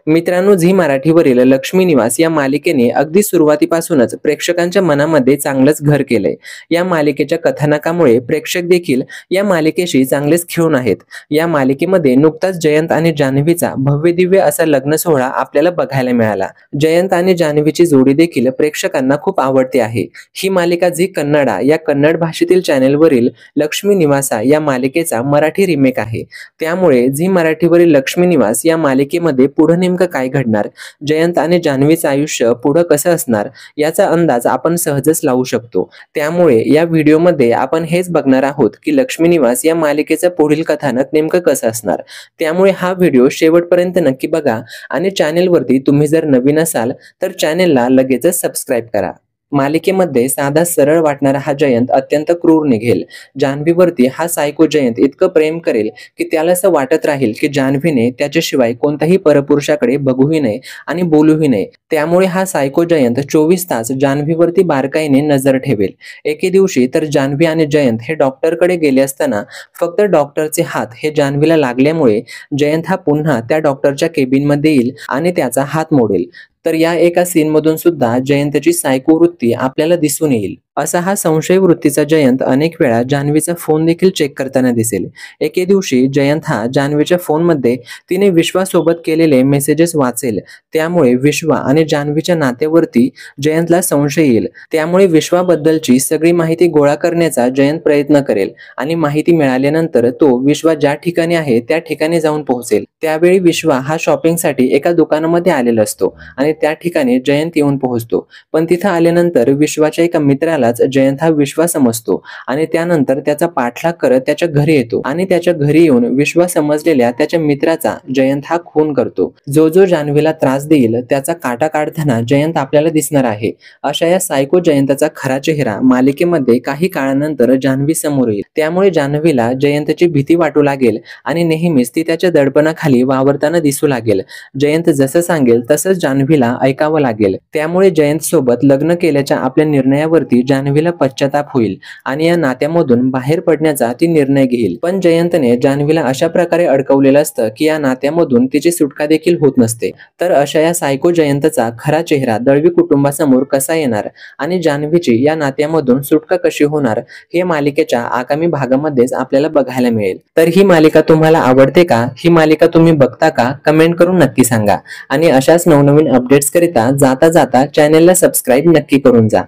मित्रांनो, झी मराठीवरील लक्ष्मी निवास या मालिकेने अगदी सुरुवातीपासूनच प्रेक्षकांच्या मनामध्ये चांगलंच घर केलंय। या मालिकेच्या कथानकामुळे प्रेक्षक देखील या मालिकेशी चांगलेच खिळून आहेत। या मालिकेमध्ये नुकताच जयंत आणि जान्हवीचा भव्यदिव्य असा लग्न सोहळा आपल्याला बघायला मिळाला। जयंत आणि जान्हवीची जोडी देखील प्रेक्षकांना खूप आवडते आहे। ही मालिका झी कन्नडा या कन्नड भाषेतील चॅनेलवरील लक्ष्मी निवासा या मालिकेचा मराठी रिमेक आहे। त्यामुळे झी मराठीवरील लक्ष्मी निवास या मालिकेमध्ये पुढे नेमकं काय घडणार, जयंत आणि जान्हवीचं आयुष्य पुढे कसं असणार याचा अंदाज आपण सहजच लावू शकतो। त्यामुळे या व्हिडिओमध्ये आपण हेच बघणार आहोत की लक्ष्मी निवास या मालिकेचं पुढील कथानक नेमकं कसं असणार। त्यामुळे हा व्हिडिओ शेवटपर्यंत नक्की बघा आणि चॅनेलवरती तुम्ही जर नवीन असाल तर चॅनेलला लगेचच सबस्क्राइब करा। मालिकेमध्ये साधा सरळ वाटणारा हा जयंत अत्यंत क्रूर निघेल। जान्हवीवरती हा सायको जयंत इतकं प्रेम करेल की त्याला असं वाटत राहील की जान्हवीने त्याच्याशिवाय कोणत्याही परपुरुषाकडे बघूही नये आणि बोलूही नये। त्यामुळे हा सायको जयंत 24 तास जान्हवीवरती बारकाईने नजर ठेवेल। एके दिवशी तर जान्हवी आणि जयंत हे डॉक्टरकडे गेले असताना फक्त डॉक्टरचे हात हे जान्हवीला लागल्यामुळे जयंत हा पुन्हा त्या डॉक्टरच्या केबिनमध्ये येईल आणि त्याचा हात मोडेल। तर या एका सीन मधून सुद्धा जयंतची सायको वृत्ती आपल्याला दिसून येईल। असा हा संशय वृत्तीचा जयंत अनेक वेळा जान्हवीचा फोन देखील चेक करताना दिसेल। एके दिवशी जयंत हा जान्हवीच्या फोनमध्ये तिने विश्वासोबत केलेले मेसेजेस वाचेल। त्यामुळे विश्वा आणि जान्हवीच्या नात्यावरती जयंतला संशय येईल। त्यामुळे विश्वाबद्दलची सगळी माहिती गोळा करण्याचा जयंत प्रयत्न करेल आणि माहिती मिळाल्यानंतर तो विश्वा ज्या ठिकाणी आहे त्या ठिकाणी जाऊन पोहोचेल। त्यावेळी विश्वा हा शॉपिंगसाठी एका दुकानामध्ये आलेला असतो आणि त्या ठिकाणी जयंत येऊन पोहोचतो। पण तिथं आल्यानंतर विश्वाच्या एका मित्रालाच जयंत हा विश्वा समजतो आणि त्यानंतर त्याचा पाठलाग करत त्याच्या घरी येतो आणि त्याच्या घरी येऊन विश्वा समजलेल्या त्याच्या मित्राचा जयंत हा खून करतो। जो जो जान्हवीला त्रास देईल त्याचा काटा काढताना जयंत आपल्याला दिसणार आहे। अशा या सायको जयंतचा खरा चेहरा मालिकेमध्ये काही काळानंतर जान्हवी समोर येईल। त्यामुळे जान्हवीला जयंतची भीती वाटू लागेल आणि नेहमीच ती त्याच्या दडपणाखाली वावरताना दिसू लागेल। जयंत जसं सांगेल तसंच जान्हवीला ऐकावं लागेल। त्यामुळे जयंत सोबत लग्न केल्याच्या आपल्या निर्णयावरती जान्हवीला पश्चाताप होईल आणि या नात्यामधून बाहेर पडण्याचा ती निर्णय घेईल। पण जयंतने जान्हवीला अशा प्रकारे अडकवलेलं असतं की या नात्यामधून तिची सुटका देखील होत नसते। तर अशा या सायको जयंतचा खरा चेहरा दळवी कुटुंबासमोर कसा येणार आणि जान्हवीची या नात्यामधून सुटका कशी होणार हे मालिकेच्या आगामी भागामध्येच आपल्याला बघायला मिळेल। तर ही मालिका तुम्हाला आवडते का? ही मालिका तुम्ही बघता का? कमेंट करून नक्की सांगा आणि अशाच नवनवीन अपडेट्स करिता जाता जाता चॅनेलला सबस्क्राइब नक्की करून जा।